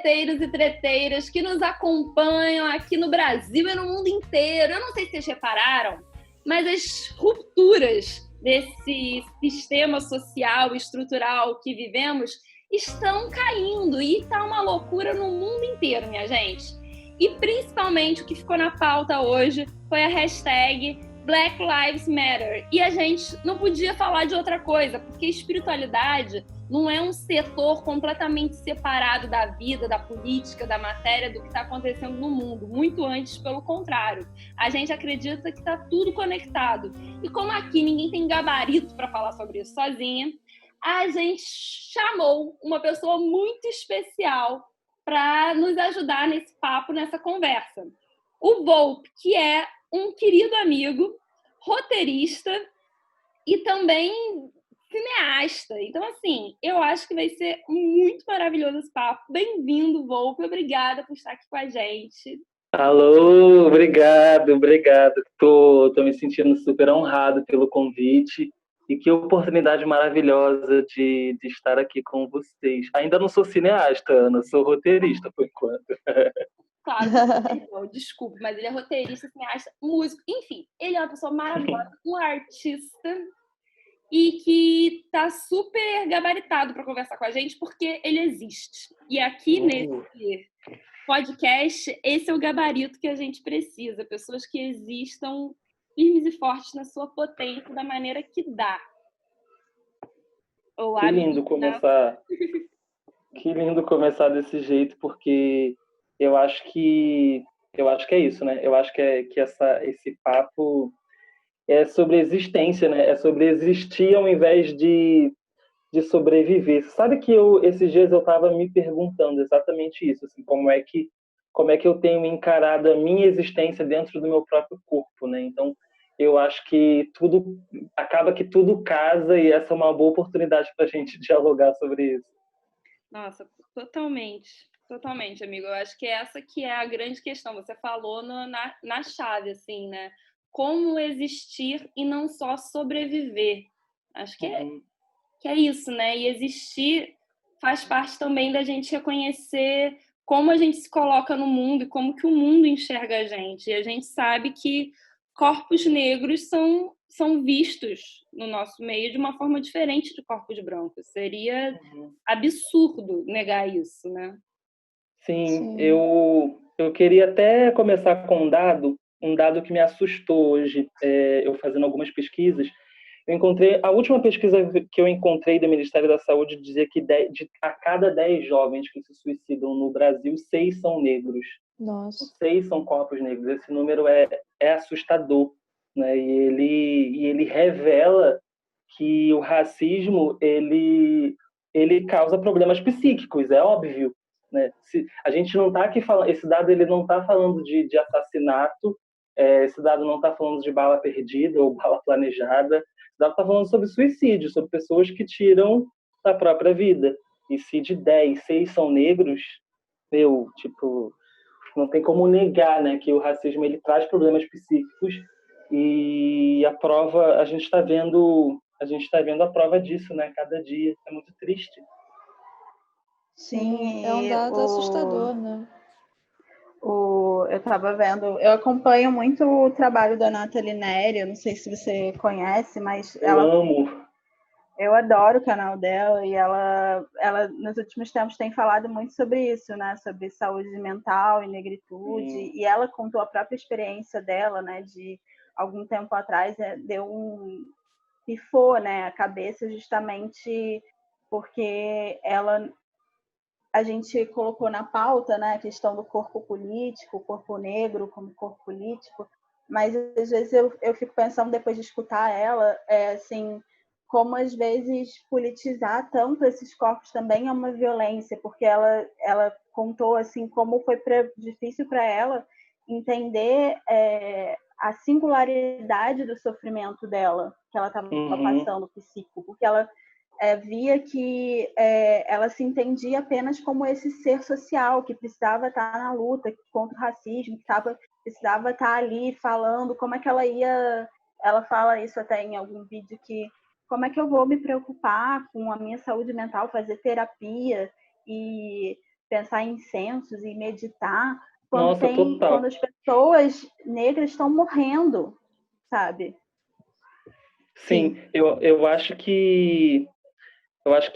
treteiros e treteiras que nos acompanham aqui no Brasil e no mundo inteiro. Eu não sei se vocês repararam, mas as rupturas desse sistema social e estrutural que vivemos estão caindo e está uma loucura no mundo inteiro, minha gente. E principalmente o que ficou na pauta hoje foi a hashtag Black Lives Matter. E a gente não podia falar de outra coisa, porque espiritualidade não é um setor completamente separado da vida, da política, da matéria, do que está acontecendo no mundo. Muito antes, pelo contrário. A gente acredita que está tudo conectado. E como aqui ninguém tem gabarito para falar sobre isso sozinha, a gente chamou uma pessoa muito especial para nos ajudar nesse papo, nessa conversa. O Volpe, que é um querido amigo, roteirista e também cineasta. Então, assim, eu acho que vai ser muito maravilhoso esse papo. Bem-vindo, Volpe. Obrigada por estar aqui com a gente. Alô, obrigado. Tô me sentindo super honrado pelo convite. E que oportunidade maravilhosa de estar aqui com vocês. Ainda não sou cineasta, Ana, sou roteirista, por enquanto. Claro, desculpe, mas ele é roteirista, cineasta, músico, enfim, ele é uma pessoa maravilhosa, um artista e que está super gabaritado para conversar com a gente, porque ele existe. E aqui nesse podcast, esse é o gabarito que a gente precisa, pessoas que existam firmes e fortes na sua potência, da maneira que dá. Que lindo começar. Que lindo começar desse jeito, porque eu acho que é isso, né? Eu acho que esse papo é sobre existência, né? É sobre existir ao invés de sobreviver. Sabe que esses dias eu estava me perguntando exatamente isso, assim, como é que eu tenho encarado a minha existência dentro do meu próprio corpo, né? Então, eu acho que tudo casa e essa é uma boa oportunidade para a gente dialogar sobre isso. Nossa, totalmente, amigo. Eu acho que essa que é a grande questão. Você falou na chave, assim, né? Como existir e não só sobreviver. Acho que é isso, né? E existir faz parte também da gente reconhecer como a gente se coloca no mundo e como que o mundo enxerga a gente. E a gente sabe que corpos negros são vistos no nosso meio de uma forma diferente de corpos brancos. Seria absurdo negar isso, né? Sim. Eu queria até começar com um dado que me assustou hoje, eu fazendo algumas pesquisas. A última pesquisa que eu encontrei do Ministério da Saúde dizia que a cada 10 jovens que se suicidam no Brasil, 6 são negros. Nossa. 6 são corpos negros. Esse número é assustador, né? E ele revela que o racismo ele causa problemas psíquicos, é óbvio, né? A gente não está aqui falando, esse dado ele não está falando de assassinato, esse dado não está falando de bala perdida ou bala planejada. Dá para estar falando sobre suicídio, sobre pessoas que tiram a própria vida. E se de 10, 6 são negros, não tem como negar, né, que o racismo ele traz problemas psíquicos e a gente está vendo a prova disso, né, cada dia. É muito triste. Sim, é um dado assustador, né? Eu estava vendo, eu acompanho muito o trabalho da Nathalie Neri, eu não sei se você conhece, mas eu adoro o canal dela e ela nos últimos tempos tem falado muito sobre isso, né? Sobre saúde mental e negritude. E ela contou a própria experiência dela, né? De algum tempo atrás, pifou, né? A cabeça justamente porque a gente colocou na pauta, né, a questão do corpo político, o corpo negro como corpo político, mas às vezes eu fico pensando, depois de escutar ela, assim, como às vezes politizar tanto esses corpos também é uma violência, porque ela contou assim como foi difícil para ela entender a singularidade do sofrimento dela, que ela estava passando psíquico, porque ela via que ela se entendia apenas como esse ser social que precisava estar na luta contra o racismo, que precisava estar ali falando como é que ela fala isso até em algum vídeo, que como é que eu vou me preocupar com a minha saúde mental, fazer terapia e pensar em censos e meditar Nossa, total. quando as pessoas negras estão morrendo, sabe? Sim, eu acho que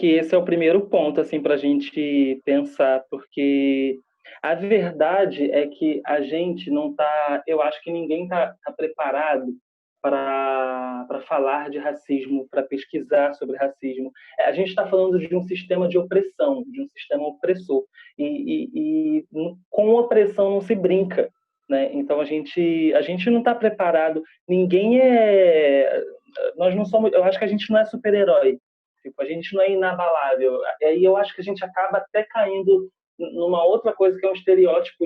esse é o primeiro ponto assim para a gente pensar, porque a verdade é que a gente não está, eu acho que ninguém está preparado para falar de racismo, para pesquisar sobre racismo. A gente está falando de um sistema de opressão, de um sistema opressor, e com opressão não se brinca, né? Então a gente não está preparado. Ninguém é, nós não somos. Eu acho que a gente não é super-herói. Tipo, a gente não é inabalável. E aí eu acho que a gente acaba até caindo numa outra coisa que é um estereótipo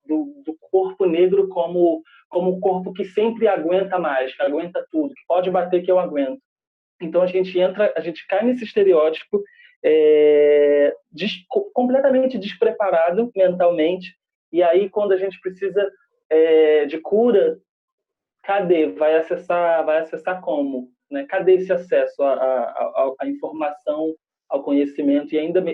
do corpo negro como o corpo que sempre aguenta mais, que aguenta tudo, que pode bater que eu aguento. Então a gente cai nesse estereótipo completamente despreparado mentalmente. E aí quando a gente precisa de cura, cadê? Vai acessar como? Né? Cadê esse acesso à informação, ao conhecimento? E ainda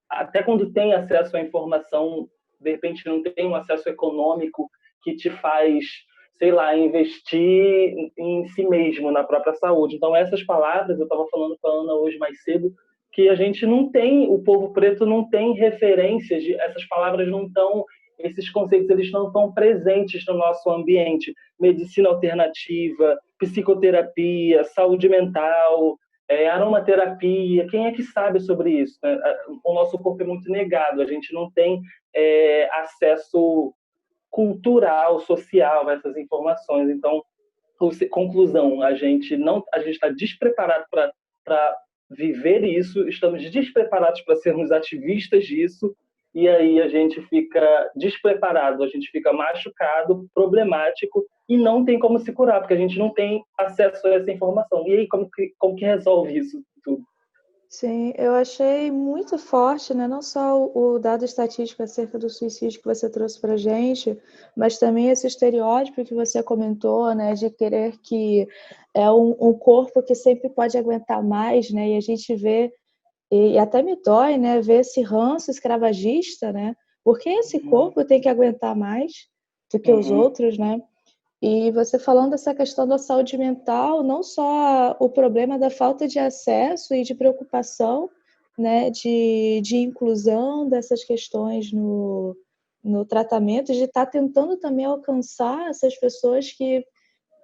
até quando tem acesso à informação, de repente não tem um acesso econômico que te faz, sei lá, investir em si mesmo, na própria saúde. Então, essas palavras, eu estava falando com a Ana hoje mais cedo, que a gente não tem, o povo preto não tem referências, essas palavras não estão, esses conceitos eles não estão presentes no nosso ambiente. Medicina alternativa, psicoterapia, saúde mental, aromaterapia, quem é que sabe sobre isso? Né? O nosso corpo é muito negado, a gente não tem acesso cultural, social a essas informações. Então, conclusão, a gente está despreparado para viver isso, estamos despreparados para sermos ativistas disso, e aí a gente fica despreparado, a gente fica machucado, problemático, e não tem como se curar, porque a gente não tem acesso a essa informação. E aí, como que resolve isso tudo? Sim, eu achei muito forte, né? Não só o dado estatístico acerca do suicídio que você trouxe para a gente, mas também esse estereótipo que você comentou, né? De querer que é um corpo que sempre pode aguentar mais, né? E a gente vê, e até me dói, né? Ver esse ranço escravagista, né? Porque esse corpo tem que aguentar mais do que os outros, né? E você falando dessa questão da saúde mental, não só o problema da falta de acesso e de preocupação, né, de inclusão dessas questões no tratamento, de estar tentando também alcançar essas pessoas que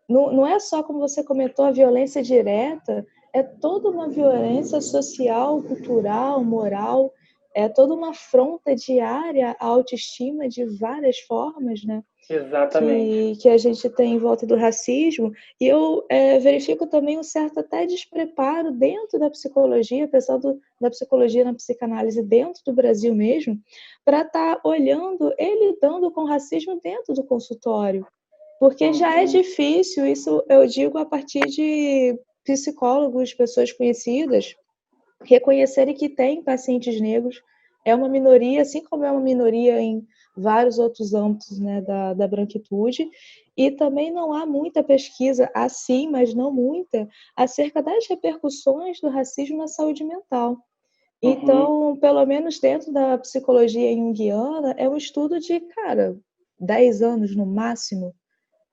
não é só, como você comentou, a violência direta, é toda uma violência social, cultural, moral, é toda uma afronta diária à autoestima de várias formas, né? Exatamente. Que a gente tem em volta do racismo, e eu verifico também um certo até despreparo dentro da psicologia, apesar da psicologia na psicanálise dentro do Brasil mesmo, para estar olhando e lidando com racismo dentro do consultório, porque já é difícil, isso eu digo a partir de psicólogos, pessoas conhecidas, reconhecerem que tem pacientes negros, é uma minoria, assim como é uma minoria em vários outros âmbitos, né, da branquitude, e também não há muita pesquisa, assim, mas não muita, acerca das repercussões do racismo na saúde mental. Então, pelo menos dentro da psicologia junguiana, é um estudo de, 10 anos no máximo,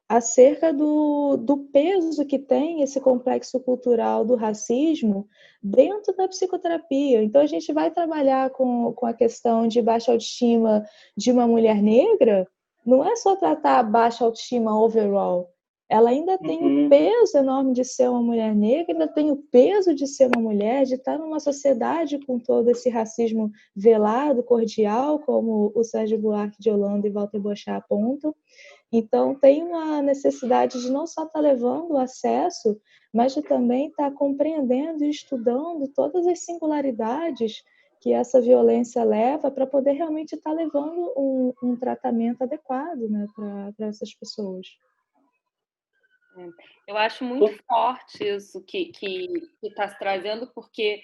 acerca do peso que tem esse complexo cultural do racismo dentro da psicoterapia. Então, a gente vai trabalhar com a questão de baixa autoestima de uma mulher negra, não é só tratar a baixa autoestima overall, ela ainda tem o peso enorme de ser uma mulher negra, ainda tem o peso de ser uma mulher, de estar numa sociedade com todo esse racismo velado, cordial, como o Sérgio Buarque de Holanda e Walter Boechat apontam. Então, tem uma necessidade de não só estar levando o acesso, mas de também estar compreendendo e estudando todas as singularidades que essa violência leva para poder realmente estar levando um tratamento adequado, né, para essas pessoas. Eu acho muito forte isso que está se trazendo, porque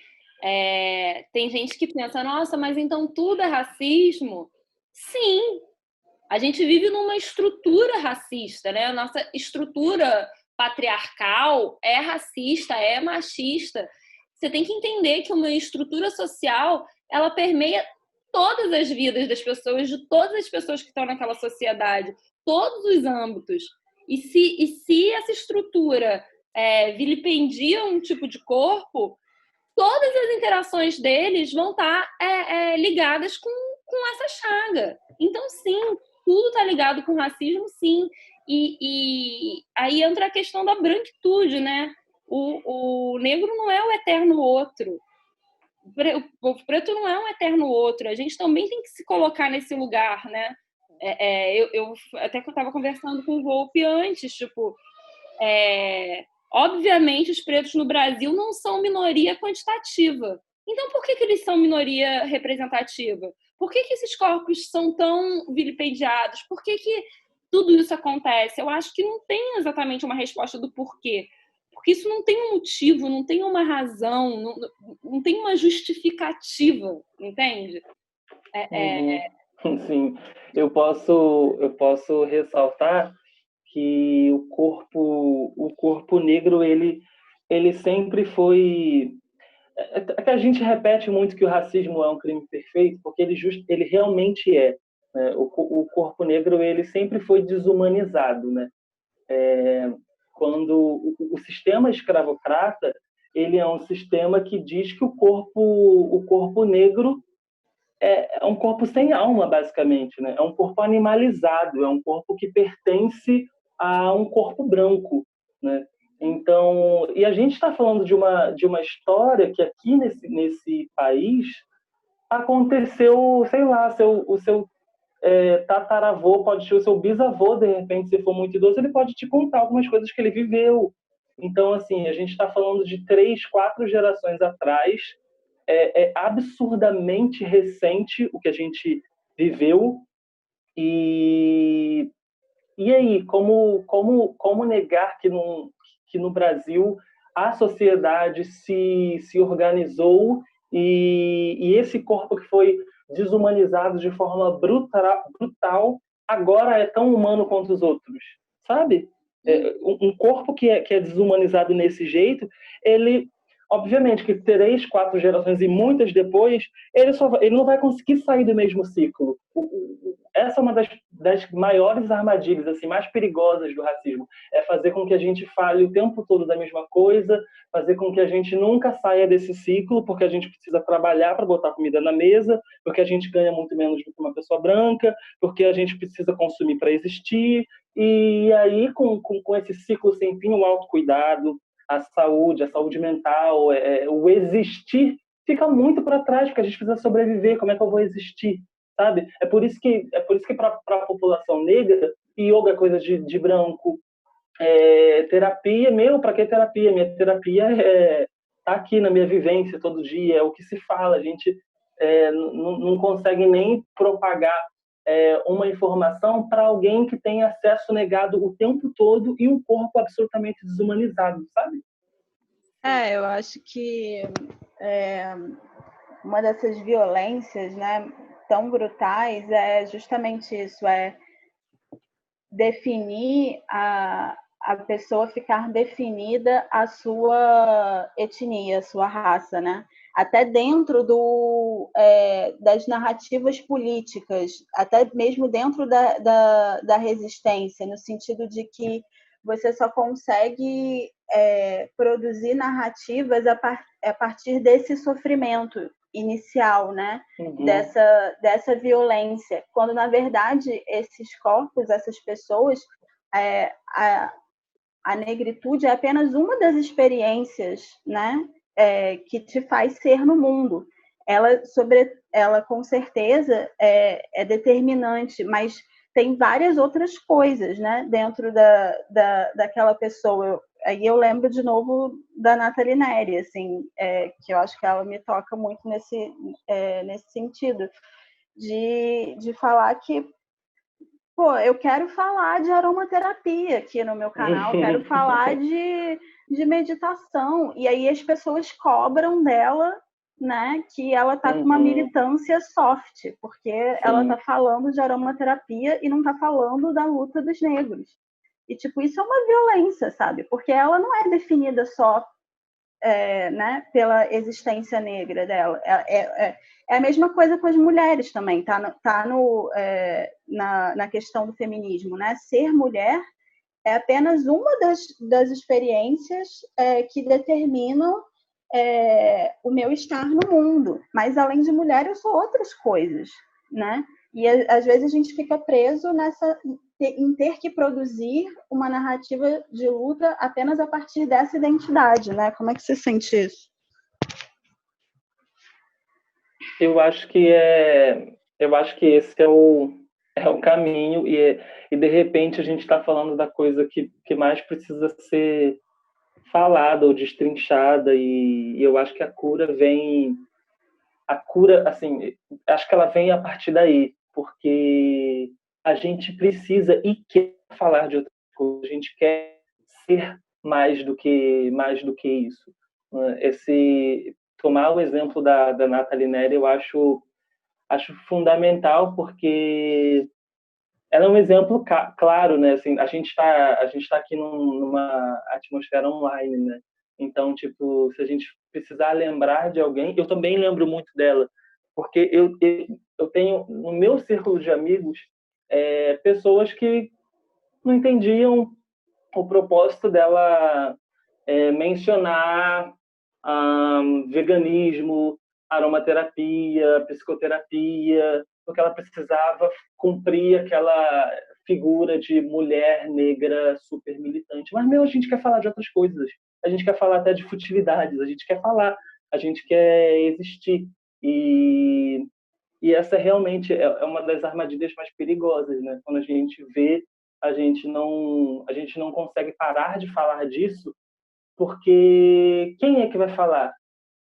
tem gente que pensa, nossa, mas então tudo é racismo? Sim, a gente vive numa estrutura racista, né? A nossa estrutura patriarcal é racista, é machista. Você tem que entender que uma estrutura social, ela permeia todas as vidas das pessoas, de todas as pessoas que estão naquela sociedade, todos os âmbitos. E se essa estrutura vilipendia um tipo de corpo, todas as interações deles vão estar ligadas com essa chaga. Então, sim, tudo está ligado com racismo, sim. E aí entra a questão da branquitude, né? O negro não é o eterno outro. O preto não é um eterno outro. A gente também tem que se colocar nesse lugar, né? Eu até que eu estava conversando com o Volpe antes, tipo, obviamente os pretos no Brasil não são minoria quantitativa. Então, por que eles são minoria representativa? Por que esses corpos são tão vilipendiados? Por que tudo isso acontece? Eu acho que não tem exatamente uma resposta do porquê. Porque isso não tem um motivo, não tem uma razão, não tem uma justificativa, entende? Sim, eu posso ressaltar que o corpo negro ele sempre foi. É que a gente repete muito que o racismo é um crime perfeito, porque ele realmente é. Né? O corpo negro ele sempre foi desumanizado, né? Quando o sistema escravocrata ele é um sistema que diz que o corpo negro é um corpo sem alma, basicamente, né? É um corpo animalizado, é um corpo que pertence a um corpo branco, né? Então, e a gente está falando de uma história que aqui nesse país aconteceu, sei lá, o seu tataravô pode ser o seu bisavô, de repente, se for muito idoso, ele pode te contar algumas coisas que ele viveu. Então, assim, a gente está falando de 3, 4 gerações atrás. É absurdamente recente o que a gente viveu. E aí, como negar que no Brasil a sociedade se organizou e esse corpo que foi desumanizado de forma brutal agora é tão humano quanto os outros, sabe? Um corpo que é desumanizado nesse jeito, ele, obviamente, que 3, 4 gerações e muitas depois, ele não vai conseguir sair do mesmo ciclo. Essa é uma das maiores armadilhas, assim, mais perigosas do racismo. É fazer com que a gente fale o tempo todo da mesma coisa, fazer com que a gente nunca saia desse ciclo, porque a gente precisa trabalhar para botar comida na mesa, porque a gente ganha muito menos do que uma pessoa branca, porque a gente precisa consumir para existir. E aí, com esse ciclo sem fim, o autocuidado, a saúde mental, o existir, fica muito para trás, porque a gente precisa sobreviver. Como é que eu vou existir? Sabe? É por isso que para a população negra, yoga é coisa de branco, terapia, para que terapia? Minha terapia tá aqui na minha vivência todo dia, é o que se fala. A gente não consegue nem propagar uma informação para alguém que tem acesso negado o tempo todo e um corpo absolutamente desumanizado, sabe? Eu acho que uma dessas violências, né, tão brutais é justamente isso, definir a pessoa ficar definida a sua etnia, a sua raça, né? Até dentro das narrativas políticas, até mesmo dentro da resistência, no sentido de que você só consegue produzir narrativas a partir desse sofrimento inicial, né? Uhum. Dessa violência, quando na verdade esses corpos, essas pessoas, a negritude é apenas uma das experiências, né? Que te faz ser no mundo. Ela com certeza é determinante, mas tem várias outras coisas, né? Dentro daquela pessoa. Aí eu lembro de novo da Nathalie Neri, assim, que eu acho que ela me toca muito nesse sentido, de falar que, eu quero falar de aromaterapia aqui no meu canal, quero falar de meditação, e aí as pessoas cobram dela, né, que ela tá com uma militância soft, porque ela tá falando de aromaterapia e não tá falando da luta dos negros. E, tipo, isso é uma violência, sabe? Porque ela não é definida só né, pela existência negra dela. É a mesma coisa com as mulheres também, na questão do feminismo, né? Ser mulher é apenas uma das experiências que determinam o meu estar no mundo. Mas, além de mulher, eu sou outras coisas, né? E, às vezes, a gente fica preso em ter que produzir uma narrativa de luta apenas a partir dessa identidade, né? Como é que você sente isso? Eu acho que esse é o caminho e de repente a gente está falando da coisa que mais precisa ser falada ou destrinchada e eu acho que a cura, assim, acho que ela vem a partir daí, porque a gente precisa e quer falar de outra coisa, a gente quer ser mais do que isso. Tomar o exemplo da Nathalie Neri, eu acho fundamental, porque ela é um exemplo claro, né? Assim, a gente tá aqui numa atmosfera online, né? Então, tipo, se a gente precisar lembrar de alguém, eu também lembro muito dela, porque eu tenho no meu círculo de amigos pessoas que não entendiam o propósito dela mencionar veganismo, aromaterapia, psicoterapia, porque ela precisava cumprir aquela figura de mulher negra super militante. Mas, a gente quer falar de outras coisas. A gente quer falar até de futilidades. A gente quer falar. A gente quer existir. E essa realmente é uma das armadilhas mais perigosas, né? Quando a gente vê, a gente não consegue parar de falar disso, porque quem é que vai falar,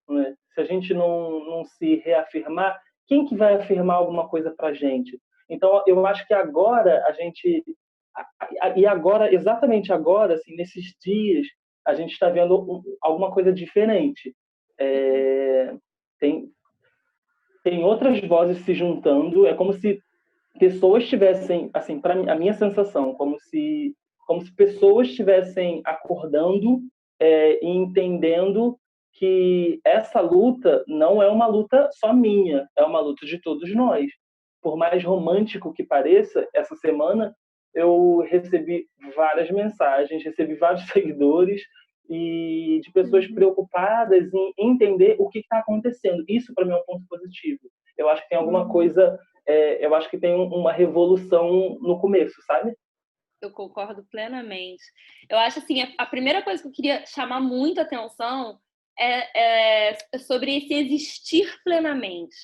né? Se a gente não se reafirmar, quem que vai afirmar alguma coisa para a gente? Então, eu acho que agora exatamente agora, assim, nesses dias, a gente está vendo alguma coisa diferente. Tem outras vozes se juntando, é como se pessoas tivessem, assim, para a minha sensação, como se pessoas estivessem acordando e entendendo que essa luta não é uma luta só minha, é uma luta de todos nós. Por mais romântico que pareça, essa semana eu recebi várias mensagens, recebi vários seguidores e de pessoas preocupadas em entender o que está acontecendo. Isso, para mim, é um ponto positivo. Eu acho que tem alguma coisa, eu acho que tem uma revolução no começo, sabe? Eu concordo plenamente. Eu acho assim, a primeira coisa que eu queria chamar muito atenção é sobre esse existir plenamente.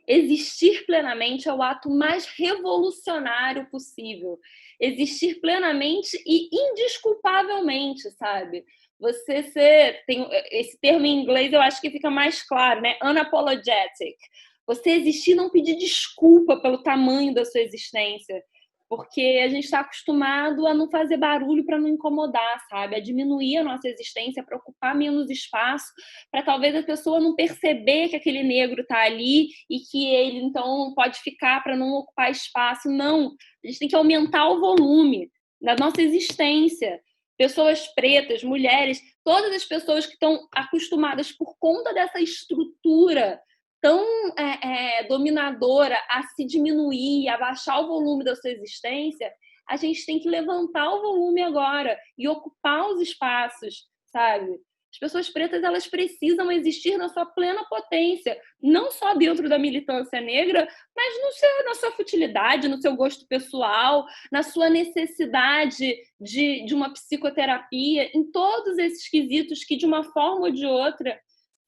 Existir plenamente é o ato mais revolucionário possível. Existir plenamente e indesculpavelmente, sabe? Tem esse termo em inglês, eu acho que fica mais claro, né? Unapologetic. Você existir e não pedir desculpa pelo tamanho da sua existência, porque a gente está acostumado a não fazer barulho para não incomodar, sabe? A diminuir a nossa existência, para ocupar menos espaço, para talvez a pessoa não perceber que aquele negro está ali e que ele, então, pode ficar para não ocupar espaço. Não, a gente tem que aumentar o volume da nossa existência. Pessoas pretas, mulheres, todas as pessoas que estão acostumadas por conta dessa estrutura tão dominadora a se diminuir, a baixar o volume da sua existência, a gente tem que levantar o volume agora e ocupar os espaços, sabe? As pessoas pretas, elas precisam existir na sua plena potência, não só dentro da militância negra, mas na sua futilidade, no seu gosto pessoal, na sua necessidade de uma psicoterapia, em todos esses quesitos que, de uma forma ou de outra,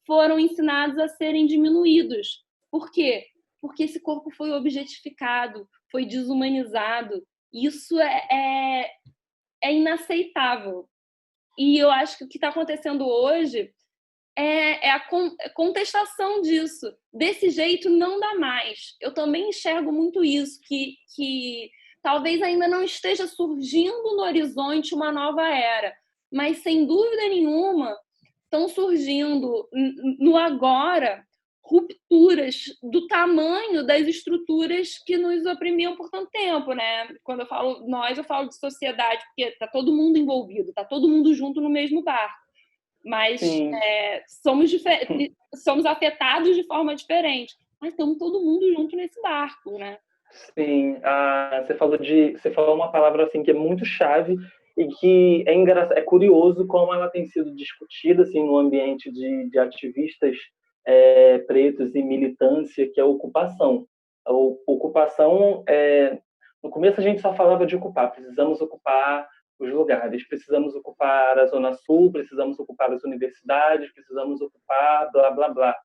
foram ensinados a serem diminuídos. Por quê? Porque esse corpo foi objetificado, foi desumanizado. Isso é inaceitável. E eu acho que o que está acontecendo hoje é a contestação disso. Desse jeito não dá mais. Eu também enxergo muito isso, que talvez ainda não esteja surgindo no horizonte uma nova era, mas sem dúvida nenhuma estão surgindo no agora rupturas do tamanho das estruturas que nos oprimiam por tanto tempo, né? Quando eu falo nós, eu falo de sociedade, porque está todo mundo envolvido, está todo mundo junto no mesmo barco. mas Sim. somos afetados de forma diferente. Mas estamos todo mundo junto nesse barco, né? Sim, você falou uma palavra assim que é muito chave e que é curioso como ela tem sido discutida assim no ambiente de ativistas pretos e militância, que é a ocupação. A ocupação, no começo a gente só falava de ocupar, precisamos ocupar os lugares, precisamos ocupar a Zona Sul, precisamos ocupar as universidades, precisamos ocupar blá blá blá.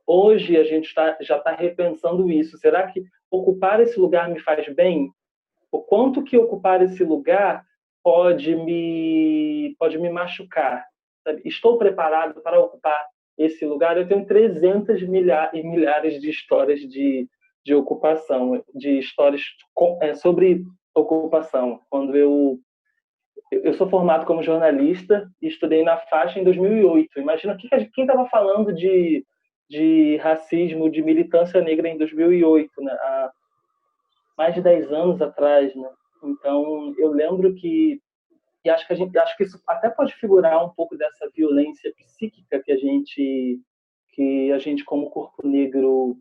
Hoje a gente já está repensando isso. Será que ocupar esse lugar me faz bem? O quanto que ocupar esse lugar pode me machucar? Sabe? Estou preparado para ocupar esse lugar? Eu tenho 300 milhares de histórias de ocupação, de histórias sobre ocupação. Quando eu sou formado como jornalista e estudei na faixa em 2008. Imagina quem estava falando de racismo, de militância negra em 2008, né? Há mais de 10 anos atrás, né? Então, eu lembro e acho que isso até pode figurar um pouco dessa violência psíquica que a gente como corpo negro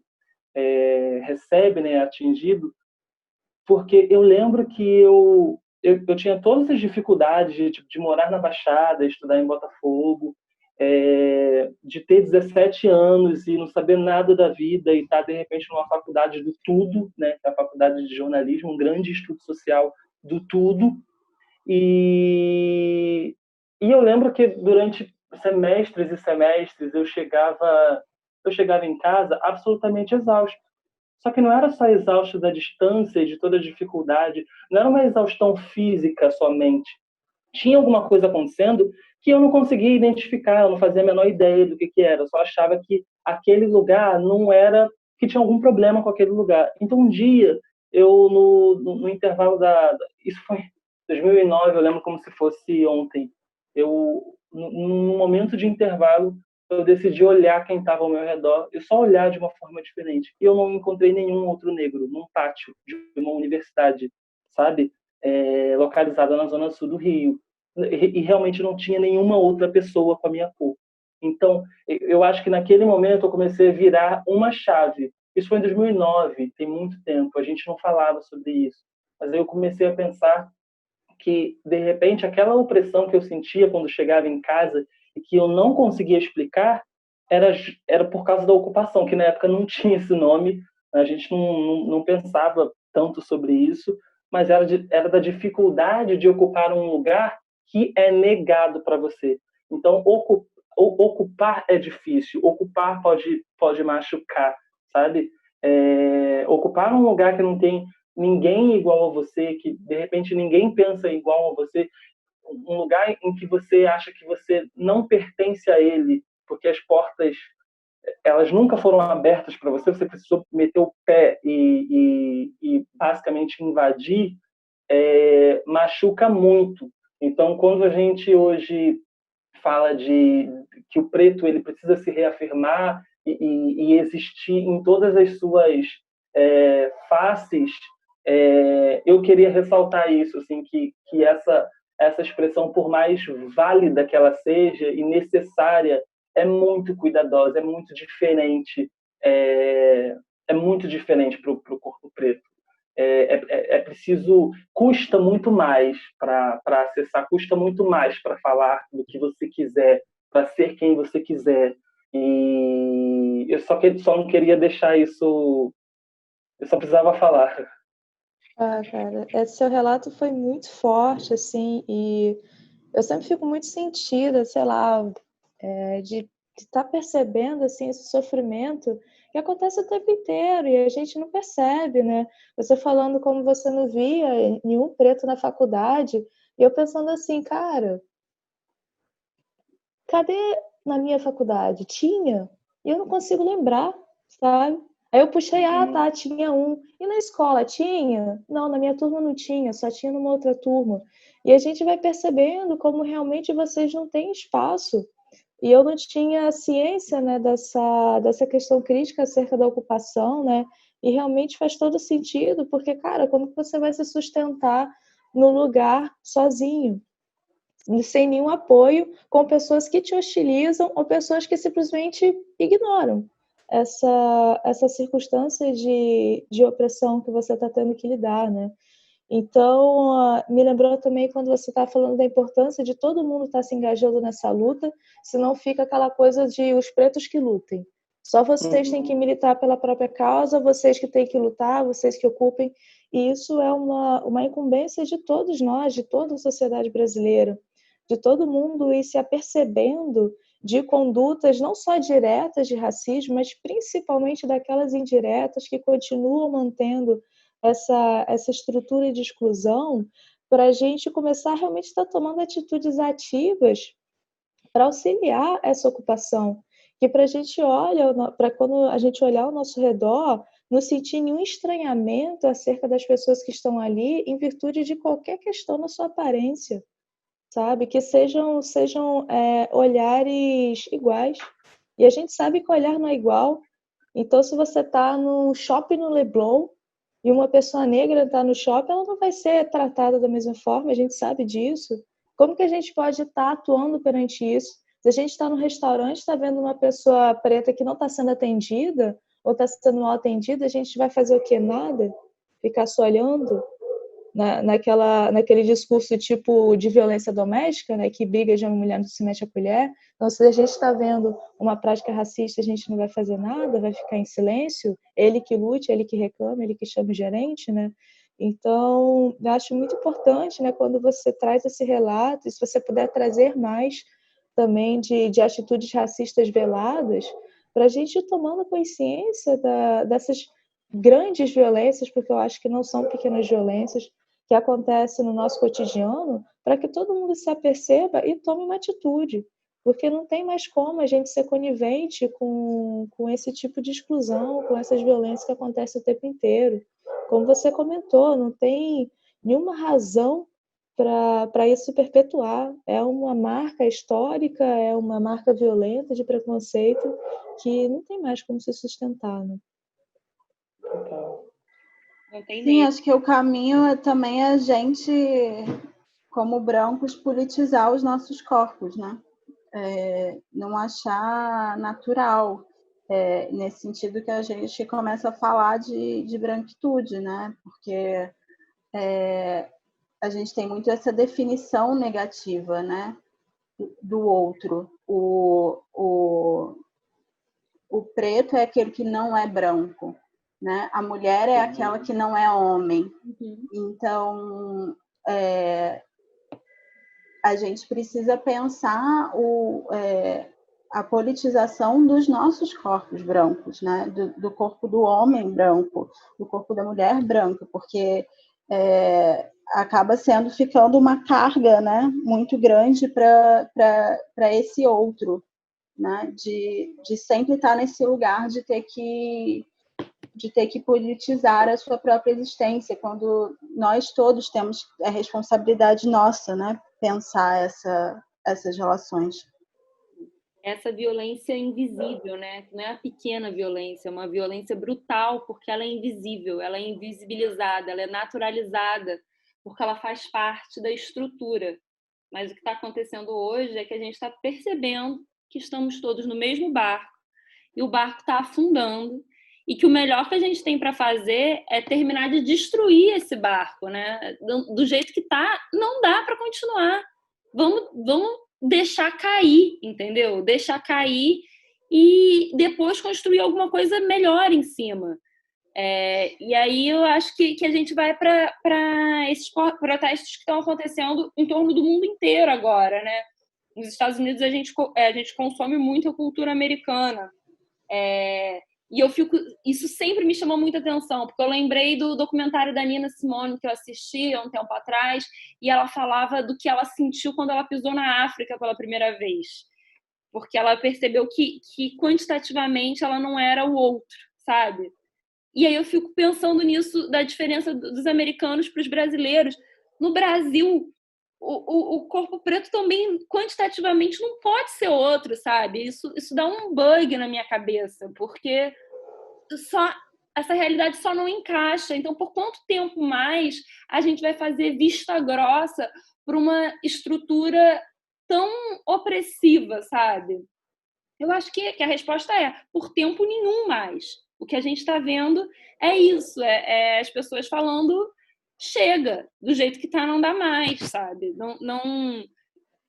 recebe, né, atingido, porque eu lembro que eu tinha todas as dificuldades de morar na Baixada, estudar em Botafogo, de ter 17 anos e não saber nada da vida e estar, de repente, numa faculdade do tudo, né? A faculdade de jornalismo, um grande estudo social do tudo. E eu lembro que durante semestres e semestres eu chegava em casa absolutamente exausto. Só que não era só exausto da distância e de toda a dificuldade, não era uma exaustão física somente. Tinha alguma coisa acontecendo que eu não conseguia identificar, eu não fazia a menor ideia do que era, eu só achava que aquele lugar não era, que tinha algum problema com aquele lugar. Então um dia, eu no intervalo isso foi 2009, eu lembro como se fosse ontem, num momento de intervalo, eu decidi olhar quem estava ao meu redor e só olhar de uma forma diferente. E eu não encontrei nenhum outro negro num pátio de uma universidade, sabe? Localizada na zona sul do Rio. E realmente não tinha nenhuma outra pessoa com a minha cor. Então, eu acho que naquele momento eu comecei a virar uma chave. Isso foi em 2009, tem muito tempo, a gente não falava sobre isso. Mas aí eu comecei a pensar que, de repente, aquela opressão que eu sentia quando chegava em casa e que eu não conseguia explicar era por causa da ocupação, que na época não tinha esse nome, a gente não pensava tanto sobre isso, mas era da dificuldade de ocupar um lugar que é negado para você. Então, ocupar é difícil, ocupar pode machucar, sabe? Ocupar um lugar que não tem ninguém igual a você, que de repente ninguém pensa igual a você, um lugar em que você acha que você não pertence a ele, porque as portas elas nunca foram abertas para você, você precisou meter o pé e basicamente invadir, machuca muito. Então, quando a gente hoje fala de que o preto ele precisa se reafirmar e existir em todas as suas faces, eu queria ressaltar isso, assim, que essa expressão, por mais válida que ela seja e necessária, é muito cuidadosa, é muito diferente, muito diferente para o corpo preto. Preciso, custa muito mais para acessar, custa muito mais para falar do que você quiser, para ser quem você quiser. E eu só não queria deixar isso, eu só precisava falar. Ah, cara, esse seu relato foi muito forte, assim, e eu sempre fico muito sentida, sei lá, de estar percebendo, assim, esse sofrimento que acontece o tempo inteiro e a gente não percebe, né? Você falando como você não via nenhum preto na faculdade, e eu pensando assim, cara, cadê na minha faculdade? Tinha, e eu não consigo lembrar, sabe? Aí eu puxei, tá, tinha um. E na escola tinha? Não, na minha turma não tinha, só tinha numa outra turma. E a gente vai percebendo como realmente vocês não têm espaço. E eu não tinha ciência, né, dessa questão crítica acerca da ocupação, né? E realmente faz todo sentido, porque, cara, como que você vai se sustentar no lugar sozinho, sem nenhum apoio, com pessoas que te hostilizam ou pessoas que simplesmente ignoram essa circunstância de opressão que você está tendo que lidar, né? Então, me lembrou também quando você está falando da importância de todo mundo estar se engajando nessa luta, senão fica aquela coisa de os pretos que lutem. Só vocês têm que militar pela própria causa, vocês que têm que lutar, vocês que ocupem. E isso é uma incumbência de todos nós, de toda a sociedade brasileira, de todo mundo ir se apercebendo de condutas não só diretas de racismo, mas principalmente daquelas indiretas que continuam mantendo essa estrutura de exclusão, para a gente começar a realmente estar tomando atitudes ativas para auxiliar essa ocupação. Que para a gente para quando a gente olhar ao nosso redor, não sentir nenhum estranhamento acerca das pessoas que estão ali em virtude de qualquer questão na sua aparência, sabe? Que sejam olhares iguais. E a gente sabe que o olhar não é igual. Então, se você está no shopping no Leblon e uma pessoa negra está no shopping, ela não vai ser tratada da mesma forma, a gente sabe disso. Como que a gente pode estar atuando perante isso? Se a gente está no restaurante, está vendo uma pessoa preta que não está sendo atendida ou está sendo mal atendida, a gente vai fazer o quê? Nada? Ficar só olhando? Naquele discurso tipo de violência doméstica, né, que briga de uma mulher não se mete a colher. Então, se a gente está vendo uma prática racista, a gente não vai fazer nada, vai ficar em silêncio, ele que lute, ele que reclama, ele que chama o gerente, né? Então, eu acho muito importante, né, quando você traz esse relato, e se você puder trazer mais também de atitudes racistas veladas, para a gente ir tomando consciência dessas grandes violências, porque eu acho que não são pequenas violências, que acontece no nosso cotidiano, para que todo mundo se aperceba e tome uma atitude. Porque não tem mais como a gente ser conivente com esse tipo de exclusão, com essas violências que acontecem o tempo inteiro. Como você comentou, não tem nenhuma razão para isso se perpetuar. É uma marca histórica, é uma marca violenta de preconceito que não tem mais como se sustentar, né? Sim, acho que o caminho é também a gente, como brancos, politizar os nossos corpos, né? Não achar natural, nesse sentido que a gente começa a falar de branquitude, né? Porque a gente tem muito essa definição negativa, né? Do outro. O preto é aquele que não é branco, né? A mulher é aquela que não é homem. Então, a gente precisa pensar a politização dos nossos corpos brancos, né? Do corpo do homem branco, do corpo da mulher branca, porque acaba ficando uma carga, né? Muito grande para esse outro, né? De sempre estar nesse lugar de ter que politizar a sua própria existência, quando nós todos temos a responsabilidade nossa, né? Pensar essas relações. Essa violência invisível, né? Não é a pequena violência, é uma violência brutal, porque ela é invisível, ela é invisibilizada, ela é naturalizada, porque ela faz parte da estrutura. Mas o que está acontecendo hoje é que a gente está percebendo que estamos todos no mesmo barco, e o barco está afundando, e que o melhor que a gente tem para fazer é terminar de destruir esse barco, né? Do jeito que está, não dá para continuar. Vamos deixar cair, entendeu? Deixar cair e depois construir alguma coisa melhor em cima. E aí eu acho que a gente vai para esses protestos que estão acontecendo em torno do mundo inteiro agora, né? Nos Estados Unidos a gente consome muito a cultura americana. E isso sempre me chamou muita atenção, porque eu lembrei do documentário da Nina Simone que eu assisti há um tempo atrás, e ela falava do que ela sentiu quando ela pisou na África pela primeira vez, porque ela percebeu que quantitativamente ela não era o outro, sabe? E aí eu fico pensando nisso, da diferença dos americanos para os brasileiros. No Brasil, o corpo preto também, quantitativamente, não pode ser outro, sabe? Isso dá um bug na minha cabeça, porque essa realidade só não encaixa. Então, por quanto tempo mais a gente vai fazer vista grossa por uma estrutura tão opressiva, sabe? Eu acho que a resposta é por tempo nenhum mais. O que a gente está vendo é isso, as pessoas falando chega, do jeito que tá, não dá mais, sabe? Não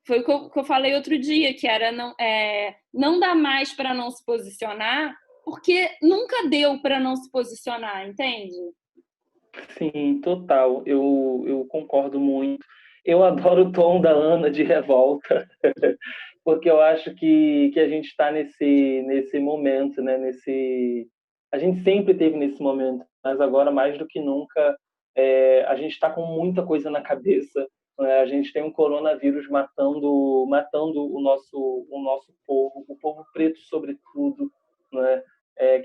foi o que eu falei outro dia, que era não dá mais para não se posicionar, porque nunca deu para não se posicionar, entende? Sim, total. Eu concordo muito. Eu adoro o tom da Ana de revolta, porque eu acho que a gente está nesse momento, né? A gente sempre teve nesse momento, mas agora mais do que nunca, a gente está com muita coisa na cabeça. Né? A gente tem um coronavírus matando o nosso povo, o povo preto sobretudo, né?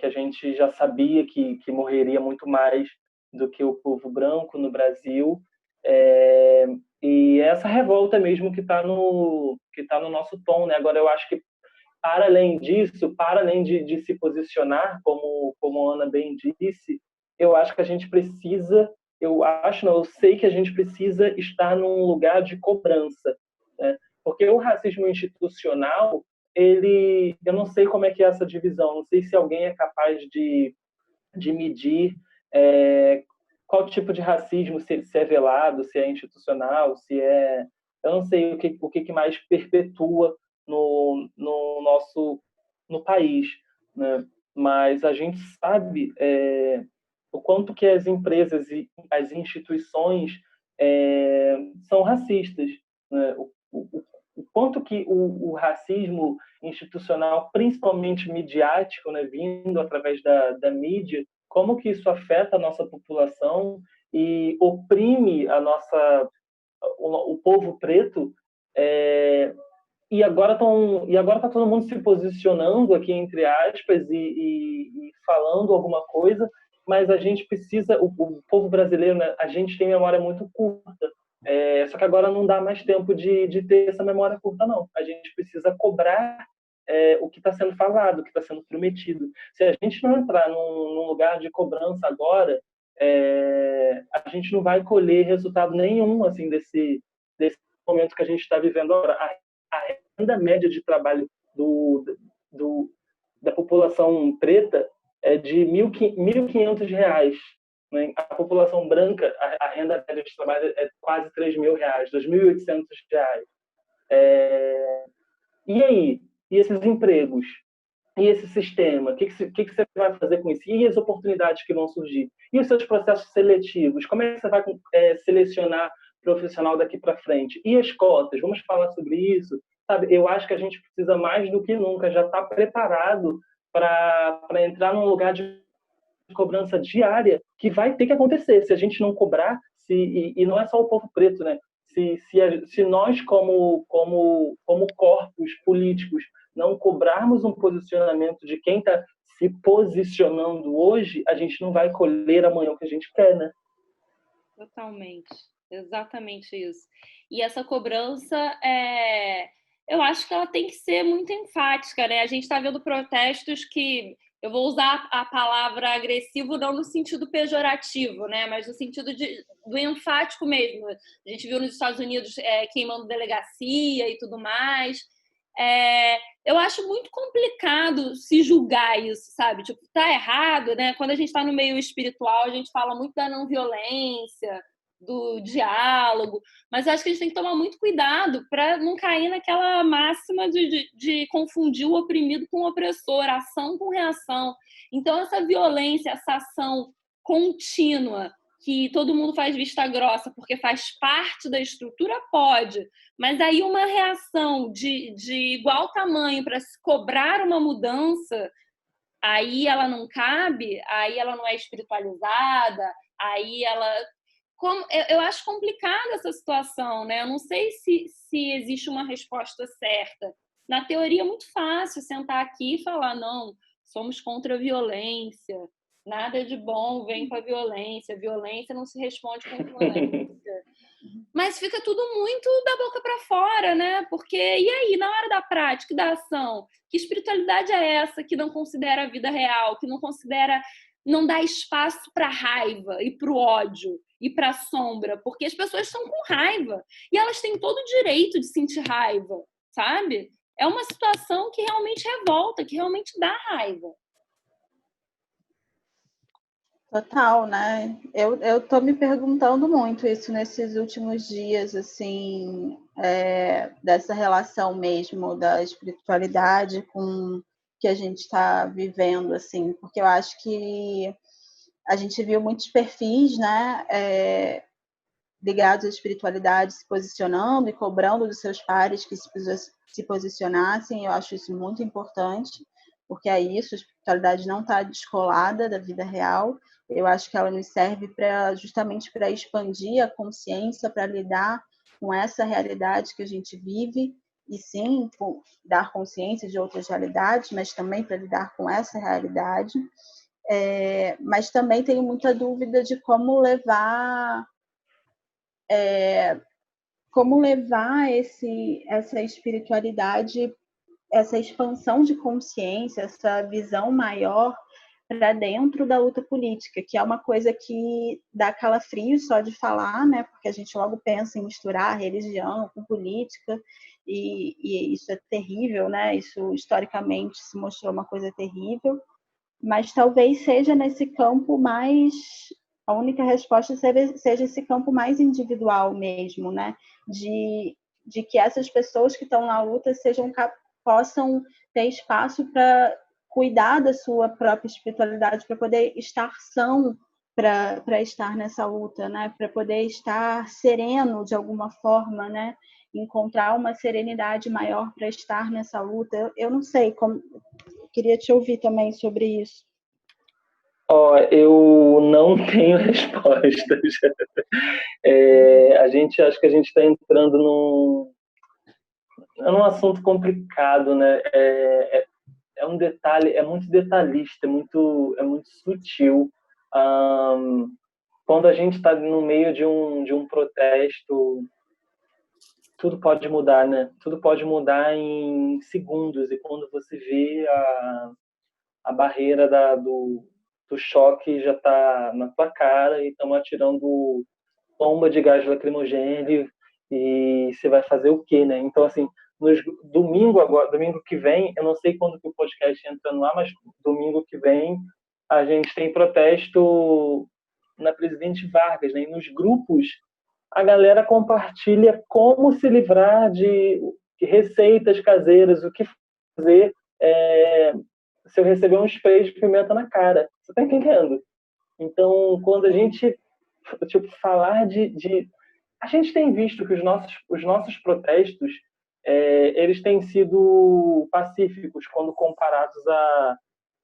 Que a gente já sabia que morreria muito mais do que o povo branco no Brasil. E essa revolta mesmo que está no nosso tom, né? Agora, eu acho que, para além disso, para além de se posicionar, como a Ana bem disse, eu acho que a gente precisa, eu sei que a gente precisa estar num lugar de cobrança, né? Porque o racismo institucional, eu não sei como é que é essa divisão, não sei se alguém é capaz de medir qual tipo de racismo, se é velado, se é institucional, se é... Eu não sei o que mais perpetua no país, né? Mas a gente sabe o quanto que as empresas e as instituições são racistas, né? O quanto que o racismo institucional, principalmente midiático, né, vindo através da mídia, como que isso afeta a nossa população e oprime o povo preto. E agora está todo mundo se posicionando aqui, entre aspas, e falando alguma coisa, mas a gente precisa, o povo brasileiro, né, a gente tem memória muito curta. Só que agora não dá mais tempo de ter essa memória curta, não. A gente precisa cobrar o que está sendo falado, o que está sendo prometido. Se a gente não entrar num lugar de cobrança agora, a gente não vai colher resultado nenhum assim desse momento que a gente está vivendo agora. A renda média de trabalho da população preta é de R$ 1.500. Né? A população branca, a renda média de trabalho é quase R$ 3.000, R$ 2.800. E aí? E esses empregos? E esse sistema? O que você vai fazer com isso? E as oportunidades que vão surgir? E os seus processos seletivos? Como é que você vai selecionar profissional daqui para frente? E as cotas? Vamos falar sobre isso? Sabe? Eu acho que a gente precisa mais do que nunca já estar preparado para entrar num lugar de cobrança diária que vai ter que acontecer. Se a gente não cobrar, e não é só o povo preto, né? Se nós, como corpos políticos, não cobrarmos um posicionamento de quem está se posicionando hoje, a gente não vai colher amanhã o que a gente quer, né? Totalmente. Exatamente isso. E essa cobrança, eu acho que ela tem que ser muito enfática, né? A gente está vendo protestos que... Eu vou usar a palavra agressivo não no sentido pejorativo, né? Mas no sentido do enfático mesmo. A gente viu nos Estados Unidos queimando delegacia e tudo mais. Eu acho muito complicado se julgar isso, sabe? Tipo, tá errado, né? Quando a gente está no meio espiritual, a gente fala muito da não violência, do diálogo, mas acho que a gente tem que tomar muito cuidado para não cair naquela máxima de confundir o oprimido com o opressor, ação com reação. Então, essa violência, essa ação contínua, que todo mundo faz vista grossa porque faz parte da estrutura, pode, mas aí uma reação de igual tamanho para se cobrar uma mudança, aí ela não cabe, aí ela não é espiritualizada, aí ela... Eu acho complicada essa situação, né? Eu não sei se existe uma resposta certa. Na teoria é muito fácil sentar aqui e falar, não, somos contra a violência, nada de bom vem com a violência não se responde com violência. Mas fica tudo muito da boca para fora, né? Porque, e aí, na hora da prática, da ação, que espiritualidade é essa que não considera a vida real, que não considera não dar espaço para a raiva e para o ódio e para a sombra, porque as pessoas estão com raiva e elas têm todo o direito de sentir raiva, sabe? É uma situação que realmente revolta, que realmente dá raiva. Total, né? Eu tô me perguntando muito isso nesses últimos dias, assim, dessa relação mesmo da espiritualidade com o que a gente está vivendo, assim, porque eu acho que a gente viu muitos perfis, né, ligados à espiritualidade se posicionando e cobrando dos seus pares que se posicionassem. Eu acho isso muito importante, porque é isso, a espiritualidade não está descolada da vida real. Eu acho que ela nos serve justamente para expandir a consciência, para lidar com essa realidade que a gente vive, e sim, dar consciência de outras realidades, mas também para lidar com essa realidade. Mas também tenho muita dúvida de como levar essa espiritualidade, essa expansão de consciência, essa visão maior para dentro da luta política, que é uma coisa que dá calafrio só de falar, né? Porque a gente logo pensa em misturar religião com política, e isso é terrível, né? Isso historicamente se mostrou uma coisa terrível, mas talvez seja nesse campo mais... A única resposta seja esse campo mais individual mesmo, né? De que essas pessoas que estão na luta possam ter espaço para cuidar da sua própria espiritualidade, para poder estar são, para estar nessa luta, né? Para poder estar sereno de alguma forma, né? Encontrar uma serenidade maior para estar nessa luta. Eu não sei como... Queria te ouvir também sobre isso. Eu não tenho respostas. Acho que a gente está entrando num assunto complicado, né? É um detalhe, é muito detalhista, é muito sutil. Quando a gente está no meio de um protesto, tudo pode mudar, né? Tudo pode mudar em segundos, e quando você vê a barreira do choque já está na tua cara e estão atirando bomba de gás lacrimogêneo, e você vai fazer o quê, né? Então, assim, domingo que vem, eu não sei quando que o podcast entra no ar, mas domingo que vem a gente tem protesto na Presidente Vargas, né? E nos grupos a galera compartilha como se livrar de receitas caseiras, o que fazer se eu receber um spray de pimenta na cara. Você tá entendendo? Então, quando a gente falar a gente tem visto que os nossos protestos eles têm sido pacíficos quando comparados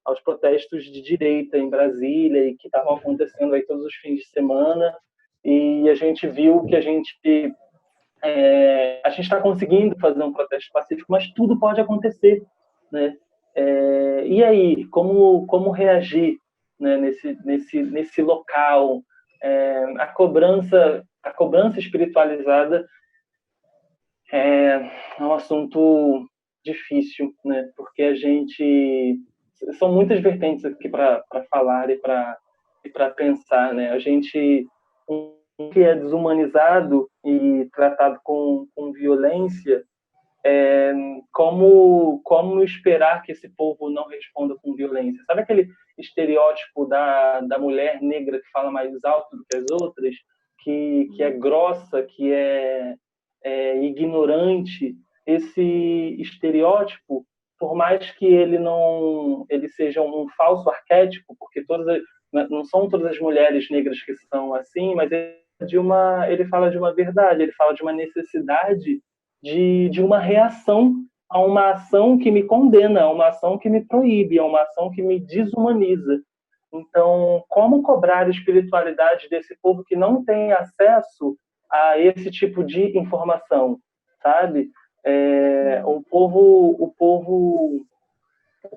aos protestos de direita em Brasília, e que estavam acontecendo aí todos os fins de semana, e a gente viu que a gente está conseguindo fazer um protesto pacífico, mas tudo pode acontecer, né? E aí, como reagir, né, nesse local? A cobrança espiritualizada é um assunto difícil, né? Porque são muitas vertentes aqui para falar e para pensar, né? A gente que é desumanizado e tratado com violência, como esperar que esse povo não responda com violência? Sabe aquele estereótipo da mulher negra que fala mais alto do que as outras, que é grossa, que é ignorante? Esse estereótipo, por mais que ele seja um falso arquétipo, porque não são todas as mulheres negras que são assim, mas ele fala de uma verdade, ele fala de uma necessidade de uma reação a uma ação que me condena, a uma ação que me proíbe, a uma ação que me desumaniza. Então, como cobrar a espiritualidade desse povo que não tem acesso a esse tipo de informação, sabe? O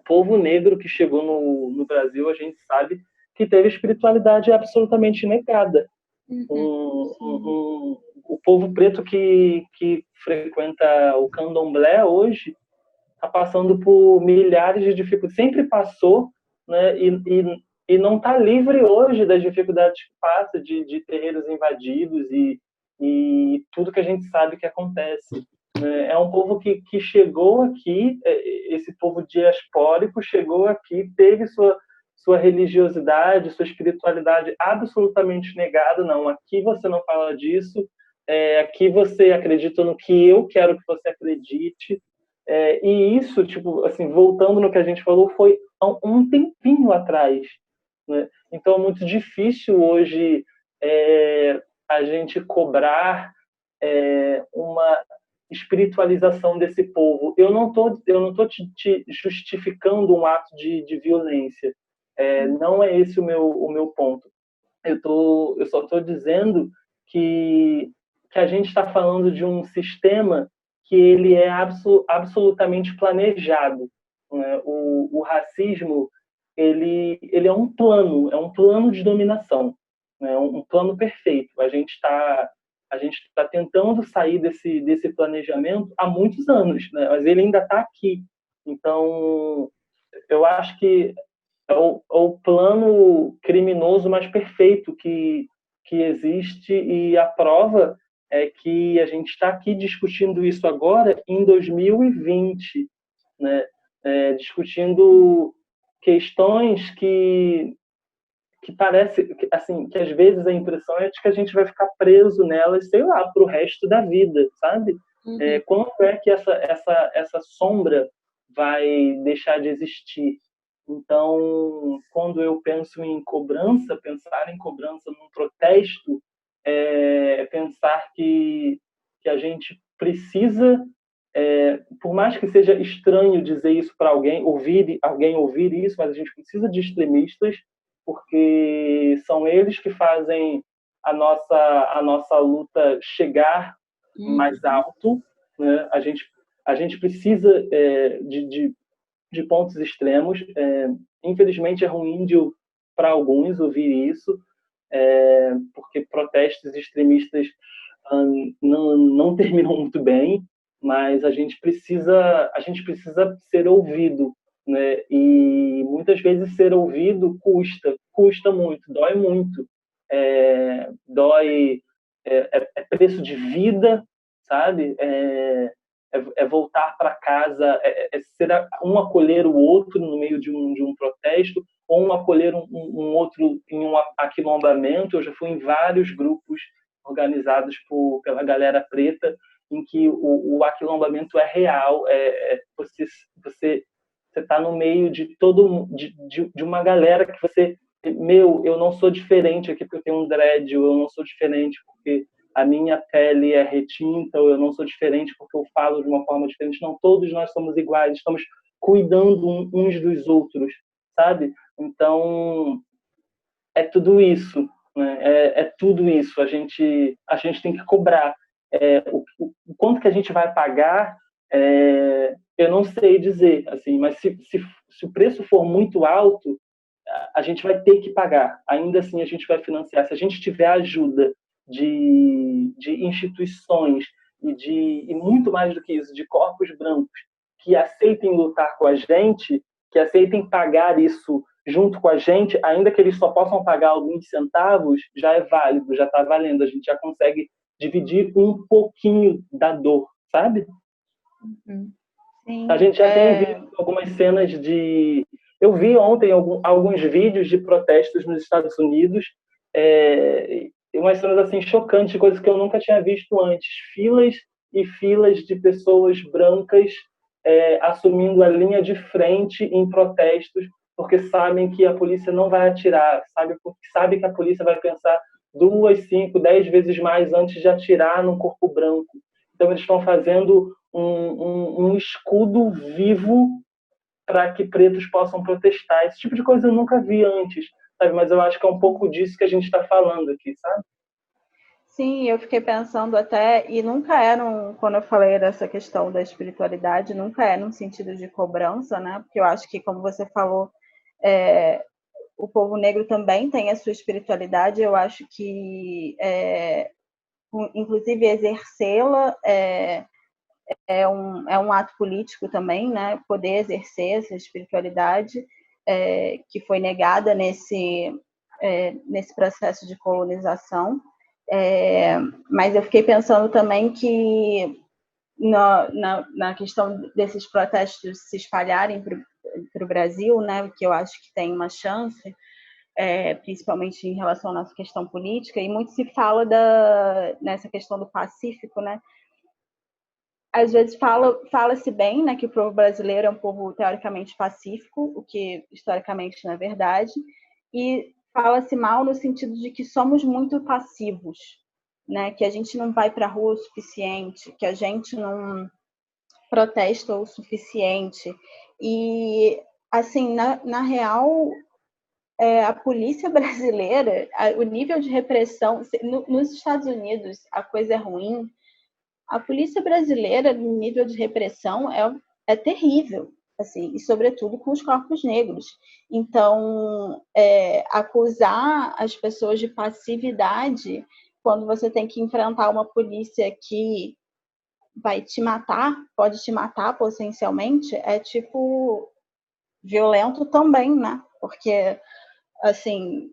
povo negro que chegou no Brasil, a gente sabe que teve espiritualidade absolutamente negada. O povo preto que frequenta o candomblé hoje está passando por milhares de dificuldades. Sempre passou, né? E e não está livre hoje das dificuldades que passa, de terreiros invadidos e tudo que a gente sabe que acontece. É um povo que chegou aqui, esse povo diaspórico chegou aqui, teve sua religiosidade, sua espiritualidade absolutamente negada. Não, aqui você não fala disso, aqui você acredita no que eu quero que você acredite. E isso, tipo, assim, voltando no que a gente falou, foi há um tempinho atrás, né? Então é muito difícil hoje a gente cobrar uma espiritualização desse povo. Eu não tô te justificando um ato de violência. Não é esse o meu ponto. Eu só estou dizendo que a gente está falando de um sistema que ele é absolutamente planejado, né? O racismo ele é um plano de dominação, né? Um plano perfeito. A gente está tentando sair desse planejamento há muitos anos, né? Mas ele ainda está aqui. Então, eu acho que é o plano criminoso mais perfeito que existe, e a prova é que a gente está aqui discutindo isso agora em 2020, né? Discutindo questões que parece, assim, que às vezes a impressão é de que a gente vai ficar preso nelas, sei lá, para o resto da vida, sabe? Uhum. Quando é que essa sombra vai deixar de existir? Então, quando eu penso em cobrança, pensar em cobrança num protesto, pensar que a gente precisa, por mais que seja estranho dizer isso para alguém ouvir isso, mas a gente precisa de extremistas, porque são eles que fazem a nossa luta chegar mais alto, né? A gente precisa de pontos extremos. Infelizmente é ruim para alguns ouvir isso, porque protestos extremistas não terminam muito bem, mas a gente precisa ser ouvido, né? E muitas vezes ser ouvido custa muito, dói muito, dói, é preço de vida, sabe? Voltar para casa, ser um acolher o outro no meio de um protesto, ou um acolher um outro em um aquilombamento. Eu já fui em vários grupos organizados pela galera preta, em que o aquilombamento é real, você está no meio de de uma galera que você, eu não sou diferente aqui porque eu tenho um dread, ou eu não sou diferente porque a minha pele é retinta, ou eu não sou diferente porque eu falo de uma forma diferente. Não, todos nós somos iguais, estamos cuidando uns dos outros, sabe? Então, é tudo isso, né? Tudo isso. A gente tem que cobrar. O quanto que a gente vai pagar, eu não sei dizer, assim, mas se o preço for muito alto, a gente vai ter que pagar. Ainda assim, a gente vai financiar. Se a gente tiver ajuda de instituições e muito mais do que isso, de corpos brancos que aceitem lutar com a gente, que aceitem pagar isso junto com a gente, ainda que eles só possam pagar alguns centavos, já é válido, já está valendo. A gente já consegue dividir um pouquinho da dor, sabe? Sim, A gente já tem visto algumas cenas Eu vi ontem alguns vídeos de protestos nos Estados Unidos, umas cenas assim chocantes, coisas que eu nunca tinha visto antes. Filas e filas de pessoas brancas assumindo a linha de frente em protestos, porque sabem que a polícia não vai atirar, sabe que a polícia vai pensar 2, 5, 10 vezes mais antes de atirar num corpo branco. Então eles estão fazendo um escudo vivo para que pretos possam protestar. Esse tipo de coisa eu nunca vi antes, sabe? Mas eu acho que é um pouco disso que a gente está falando aqui, sabe? Sim, eu fiquei pensando até, e nunca quando eu falei dessa questão da espiritualidade, nunca é num sentido de cobrança, né? Porque eu acho que, como você falou, o povo negro também tem a sua espiritualidade. Eu acho que, inclusive, exercê-la é um ato político também, né? Poder exercer essa espiritualidade. que foi negada nesse processo de colonização. Mas eu fiquei pensando também que na questão desses protestos se espalharem para o Brasil, né, que eu acho que tem uma chance, principalmente em relação à nossa questão política, e muito se fala nessa questão do Pacífico, né? Às vezes fala-se bem, né, que o povo brasileiro é um povo teoricamente pacífico, o que historicamente não é verdade, e fala-se mal no sentido de que somos muito passivos, né, que a gente não vai para a rua o suficiente, que a gente não protesta o suficiente. E, assim, na real, a polícia brasileira, o nível de repressão, nos Estados Unidos a coisa é ruim, a polícia brasileira, no nível de repressão, é terrível, assim, e sobretudo com os corpos negros. Então, acusar as pessoas de passividade quando você tem que enfrentar uma polícia que vai te matar, pode te matar potencialmente, é tipo violento também, né? Porque, assim,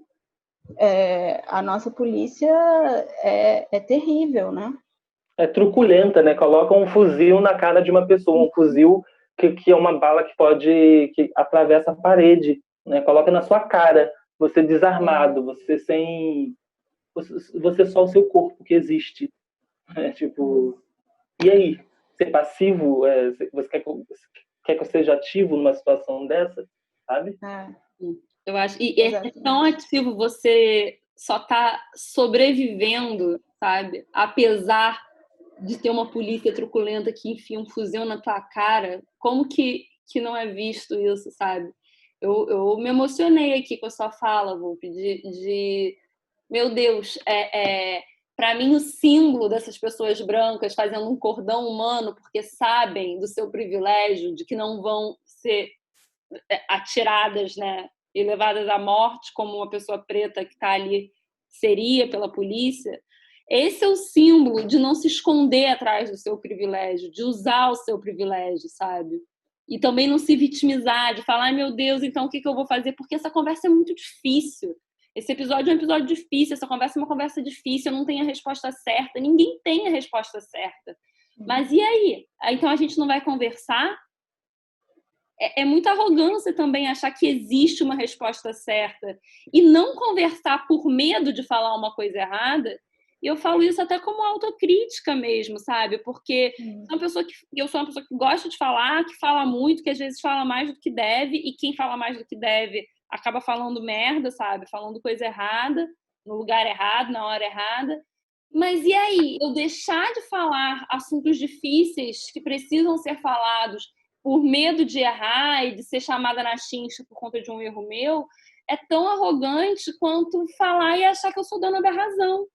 a nossa polícia é terrível, né? É truculenta, né? Coloca um fuzil na cara de uma pessoa, um fuzil que é uma bala que atravessa a parede, né? Coloca na sua cara, você desarmado, você só o seu corpo que existe. Tipo, e aí? Ser passivo? Você quer que eu seja ativo numa situação dessa? Sabe? Eu acho. E é tão ativo, você só tá sobrevivendo, sabe? Apesar de ter uma polícia truculenta que enfia um fuzil na tua cara. Como que não é visto isso, sabe? Eu me emocionei aqui com a sua fala, Volpe, meu Deus, para mim o símbolo dessas pessoas brancas fazendo um cordão humano porque sabem do seu privilégio, de que não vão ser atiradas, né, e levadas à morte como uma pessoa preta que está ali seria pela polícia. Esse é o símbolo de não se esconder atrás do seu privilégio, de usar o seu privilégio, sabe? E também não se vitimizar, de falar, meu Deus, então o que eu vou fazer? Porque essa conversa é muito difícil. Esse episódio é um episódio difícil, essa conversa é uma conversa difícil, eu não tenho a resposta certa, ninguém tem a resposta certa. Mas e aí? Então a gente não vai conversar? É muita arrogância também achar que existe uma resposta certa e não conversar por medo de falar uma coisa errada. E eu falo isso até como autocrítica mesmo, sabe? Porque eu sou uma pessoa que gosta de falar, que fala muito, que às vezes fala mais do que deve, e quem fala mais do que deve acaba falando merda, sabe? Falando coisa errada, no lugar errado, na hora errada. Mas e aí? Eu deixar de falar assuntos difíceis que precisam ser falados por medo de errar e de ser chamada na chincha por conta de um erro meu, é tão arrogante quanto falar e achar que eu sou dona da razão.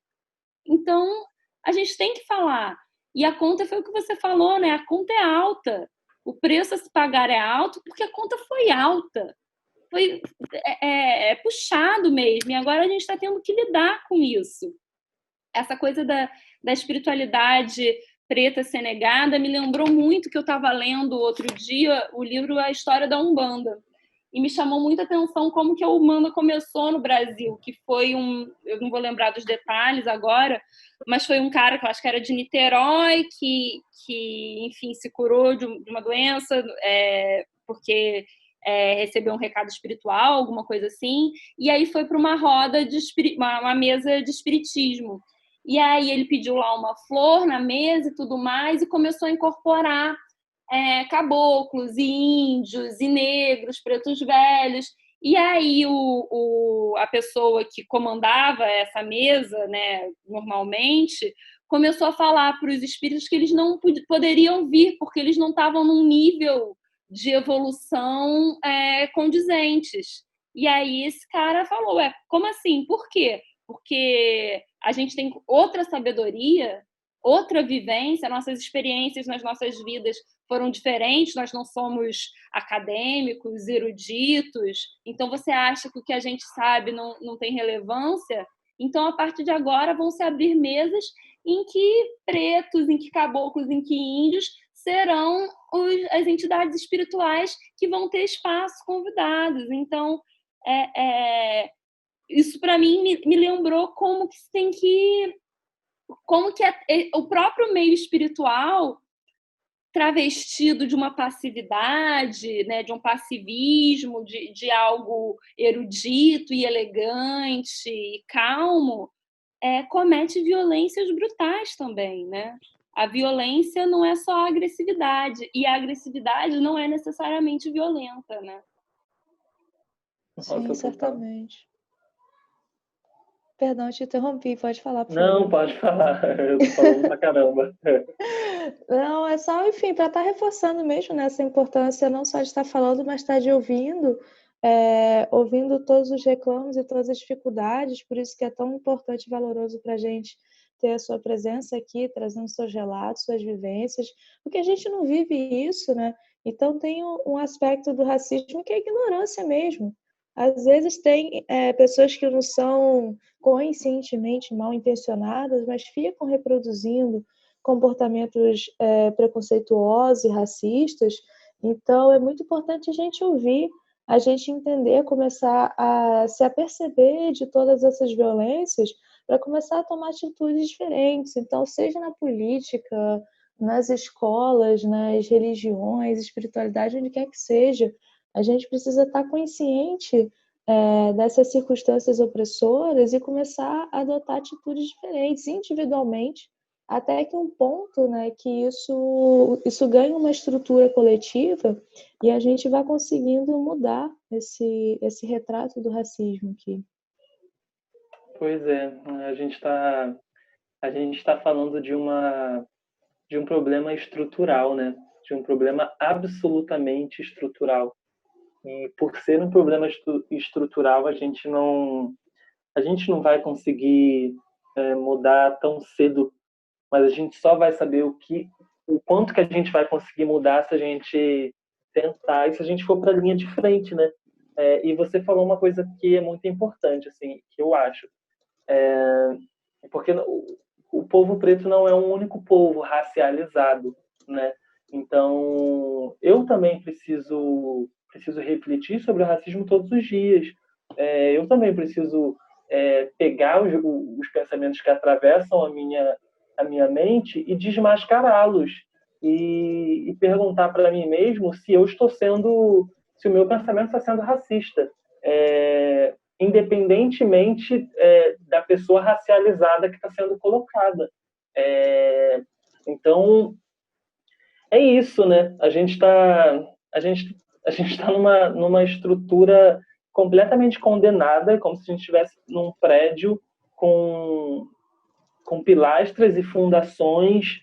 Então, a gente tem que falar. E a conta foi o que você falou, né? A conta é alta. O preço a se pagar é alto porque a conta foi alta. É puxado mesmo. E agora a gente está tendo que lidar com isso. Essa coisa da espiritualidade preta ser negada me lembrou muito que eu estava lendo outro dia o livro A História da Umbanda. E me chamou muita atenção como que a Umbanda começou no Brasil, que foi eu não vou lembrar dos detalhes agora, mas foi um cara que eu acho que era de Niterói, que enfim, se curou de uma doença, porque recebeu um recado espiritual, alguma coisa assim, e aí foi para uma roda uma mesa de espiritismo. E aí ele pediu lá uma flor na mesa e tudo mais, e começou a incorporar caboclos e índios e negros, pretos velhos. E aí a pessoa que comandava essa mesa, né, normalmente, começou a falar para os espíritos que eles não poderiam vir, porque eles não estavam num nível de evolução condizentes. E aí esse cara falou, como assim? Por quê? Porque a gente tem outra sabedoria, outra vivência, nossas experiências nas nossas vidas foram diferentes, nós não somos acadêmicos, eruditos, então você acha que o que a gente sabe não tem relevância? Então, a partir de agora, vão se abrir mesas em que pretos, em que caboclos, em que índios serão as entidades espirituais que vão ter espaço convidados. Então, isso para mim me lembrou como que o próprio meio espiritual, travestido de uma passividade, né, de um passivismo, de algo erudito e elegante e calmo, comete violências brutais também, né? A violência não é só a agressividade, e a agressividade não é necessariamente violenta, né? Sim, Nossa, certamente. Perdão, te interrompi, pode falar, por Não, favor. pode falar. Eu tô falando pra caramba. Não, é só, enfim, para estar reforçando mesmo nessa importância não só de estar falando, mas estar de ouvindo todos os reclamos e todas as dificuldades, por isso que é tão importante e valoroso para a gente ter a sua presença aqui, trazendo seus relatos, suas vivências, porque a gente não vive isso, né? Então tem um aspecto do racismo que é a ignorância mesmo. Às vezes tem pessoas que não são conscientemente mal intencionadas, mas ficam reproduzindo comportamentos preconceituosos e racistas. Então, é muito importante a gente ouvir, a gente entender, começar a se aperceber de todas essas violências para começar a tomar atitudes diferentes. Então, seja na política, nas escolas, nas religiões, espiritualidade, onde quer que seja, a gente precisa estar consciente dessas circunstâncias opressoras e começar a adotar atitudes diferentes individualmente, até que um ponto, né, que isso ganha uma estrutura coletiva e a gente vai conseguindo mudar esse retrato do racismo aqui. Pois é, a gente está falando de um problema estrutural, né? De um problema absolutamente estrutural. E por ser um problema estrutural, a gente não vai conseguir mudar tão cedo, mas a gente só vai saber o quanto que a gente vai conseguir mudar se a gente tentar e se a gente for para a linha de frente, né? E você falou uma coisa que é muito importante, assim, que eu acho, porque o povo preto não é um único povo racializado, né? Então, eu também preciso refletir sobre o racismo todos os dias. Eu também preciso pegar os pensamentos que atravessam a minha mente e desmascará-los e perguntar para mim mesmo se se o meu pensamento está sendo racista, independentemente da pessoa racializada que está sendo colocada. Então, é isso, né? A gente tá numa estrutura completamente condenada, como se a gente estivesse num prédio com pilastras e fundações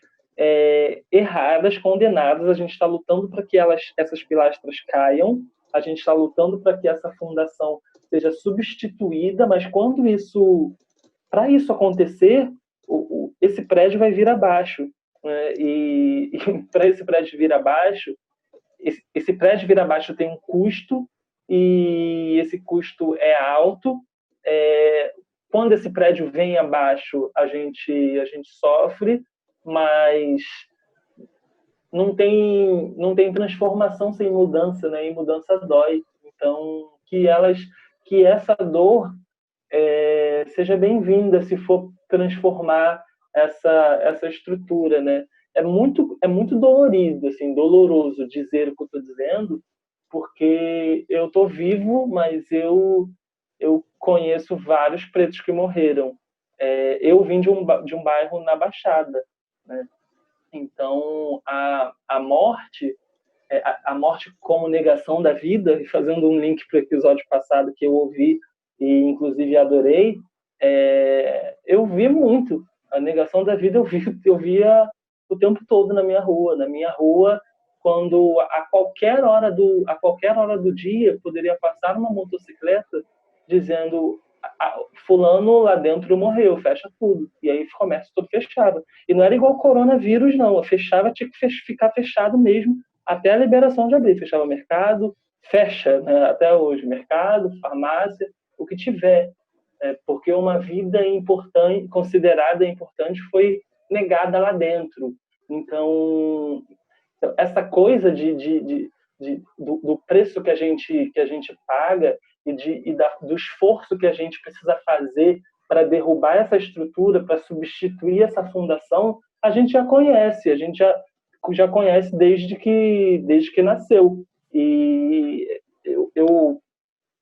erradas, condenadas. A gente está lutando para que essas pilastras caiam, a gente está lutando para que essa fundação seja substituída, mas para isso acontecer, esse prédio vai vir abaixo. Né? E para esse prédio vir abaixo, esse prédio vir abaixo tem um custo, e esse custo é alto. Quando esse prédio vem abaixo, a gente sofre, mas não tem transformação sem mudança, né? E mudança dói. Então, que essa dor seja bem-vinda se for transformar essa estrutura, né? É muito dolorido, assim, doloroso dizer o que eu estou dizendo, porque eu estou vivo, mas eu conheço vários pretos que morreram. Eu vim de um bairro na Baixada, né? Então, a morte como negação da vida, e fazendo um link para o episódio passado que eu ouvi e inclusive adorei, eu vi muito. A negação da vida eu via o tempo todo na minha rua. Na minha rua, quando a qualquer hora do dia poderia passar uma motocicleta dizendo fulano lá dentro morreu, fecha tudo. E aí o comércio todo fechava. E não era igual o coronavírus, não. Fechava, tinha que ficar fechado mesmo até a liberação de abrir. Fechava o mercado, fecha, né, até hoje. Mercado, farmácia, o que tiver. Porque uma vida importante, considerada importante, foi negada lá dentro. Então, essa coisa do preço que a gente paga do esforço que a gente precisa fazer para derrubar essa estrutura, para substituir essa fundação, a gente já conhece, já conhece desde que nasceu. E eu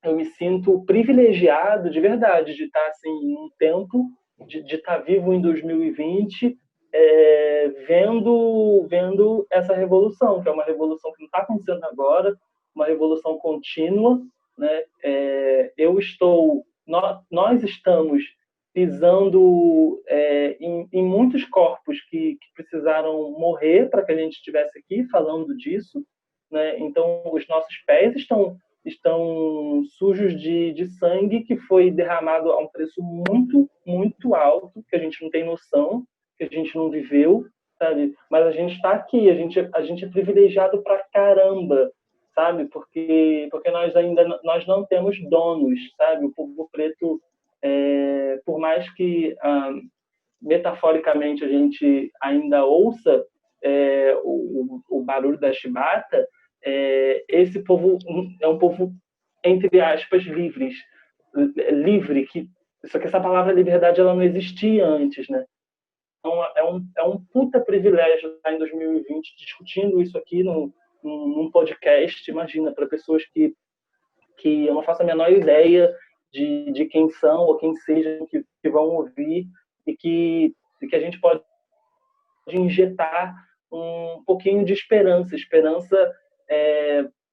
me sinto privilegiado, de verdade, de estar assim, em um tempo, de estar vivo em 2020, vendo essa revolução, que é uma revolução que não está acontecendo agora, uma revolução contínua, né? Nós estamos pisando em muitos corpos que precisaram morrer para que a gente estivesse aqui falando disso, né? Então, os nossos pés estão sujos de sangue que foi derramado a um preço muito, muito alto, que a gente não tem noção, que a gente não viveu, sabe? Mas a gente está aqui, a gente é privilegiado pra caramba, sabe? Porque nós não temos donos, sabe? O povo preto, por mais que metaforicamente a gente ainda ouça o barulho da chibata, esse povo é um povo, entre aspas, livre, só que essa palavra liberdade ela não existia antes, né? Então é um puta privilégio estar em 2020 discutindo isso aqui num podcast, imagina, para pessoas que eu não faço a menor ideia de quem são ou quem sejam que vão ouvir e que a gente pode injetar um pouquinho de esperança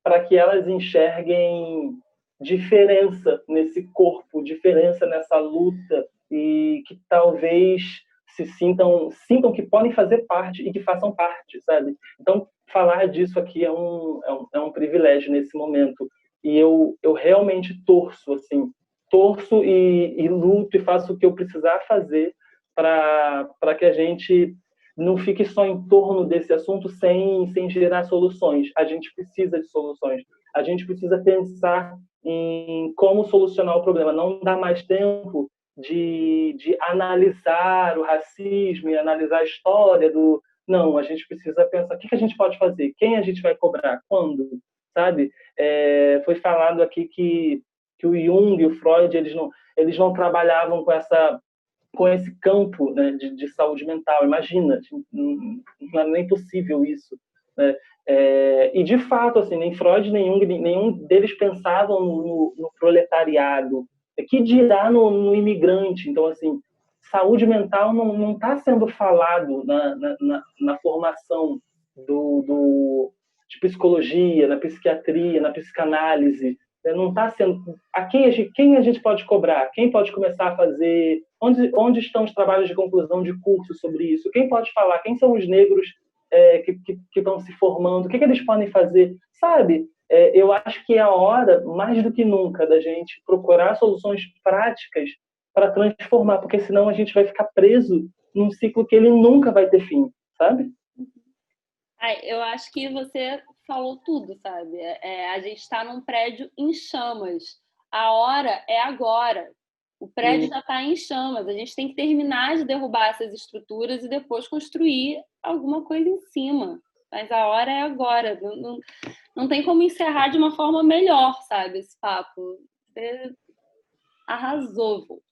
para que elas enxerguem diferença nesse corpo, diferença nessa luta e que talvez se sintam que podem fazer parte e que façam parte, sabe? Então, falar disso aqui é um privilégio nesse momento. E eu realmente torço e luto e faço o que eu precisar fazer para que a gente não fique só em torno desse assunto sem gerar soluções. A gente precisa de soluções. A gente precisa pensar em como solucionar o problema. Não dá mais tempo de analisar o racismo e analisar a história do... Não, a gente precisa pensar o que a gente pode fazer, quem a gente vai cobrar, quando, sabe? Foi falado aqui que o Jung e o Freud eles não trabalhavam com esse campo, né, de saúde mental. Imagina, não é nem possível isso, né? E de fato, assim, nem Freud nem Jung, nenhum deles pensavam no proletariado. Que dirá no imigrante? Então, assim, saúde mental não está sendo falado na formação de psicologia, na psiquiatria, na psicanálise. Não está sendo... quem a gente pode cobrar? Quem pode começar a fazer? Onde estão os trabalhos de conclusão de curso sobre isso? Quem pode falar? Quem são os negros que estão se formando? O que eles podem fazer? Sabe? Eu acho que é a hora, mais do que nunca, da gente procurar soluções práticas para transformar, porque senão a gente vai ficar preso num ciclo que ele nunca vai ter fim, sabe? Eu acho que você falou tudo, sabe? A gente está num prédio em chamas. A hora é agora. O prédio já está em chamas. A gente tem que terminar de derrubar essas estruturas e depois construir alguma coisa em cima. Mas a hora é agora. Não tem como encerrar de uma forma melhor, sabe? Esse papo. Você arrasou, Volpe.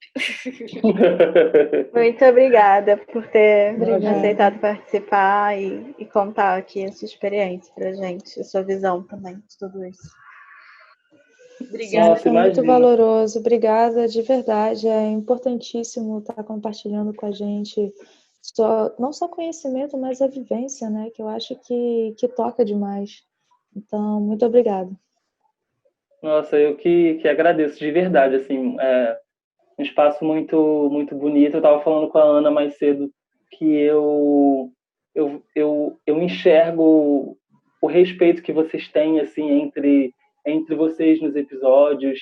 Muito obrigada por ter aceitado participar e contar aqui a sua experiência pra gente, a sua visão também de tudo isso. Obrigada, foi muito valoroso. Obrigada, de verdade. É importantíssimo estar compartilhando com a gente não só conhecimento, mas a vivência, né? Que eu acho que toca demais. Então, muito obrigada. Nossa, eu que agradeço de verdade, assim, um espaço muito muito bonito. Eu estava falando com a Ana mais cedo que eu enxergo o respeito que vocês têm, assim, entre vocês nos episódios,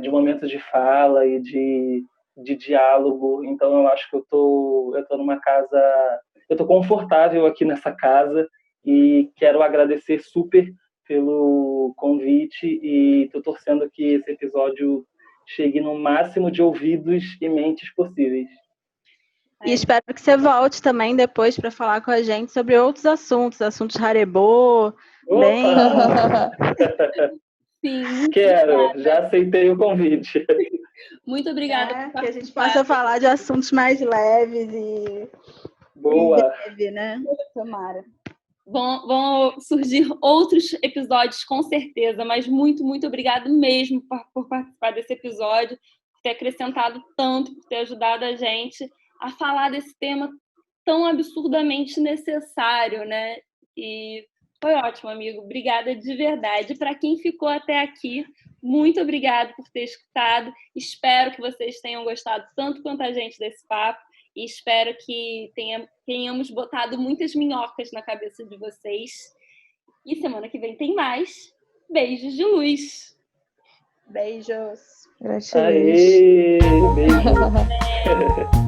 de momentos de fala e de diálogo. Então eu acho que eu tô numa casa, eu tô confortável aqui nessa casa e quero agradecer super pelo convite e tô torcendo que esse episódio chegue no máximo de ouvidos e mentes possíveis. E espero que você volte também depois para falar com a gente sobre outros assuntos Harebô, bem... Sim, Quero, obrigada. já aceitei o convite. Muito obrigada. Que a gente possa falar de assuntos mais leves e Boa. leve, né? Tomara. Vão surgir outros episódios, com certeza, mas muito, muito obrigado mesmo por participar desse episódio, por ter acrescentado tanto, por ter ajudado a gente a falar desse tema tão absurdamente necessário, né? E foi ótimo, amigo. Obrigada de verdade. Para quem ficou até aqui, muito obrigada por ter escutado. Espero que vocês tenham gostado tanto quanto a gente desse papo. E espero que tenhamos botado muitas minhocas na cabeça de vocês. E semana que vem tem mais. Beijos de luz. Beijos. Gratiluz. Aê, beijo.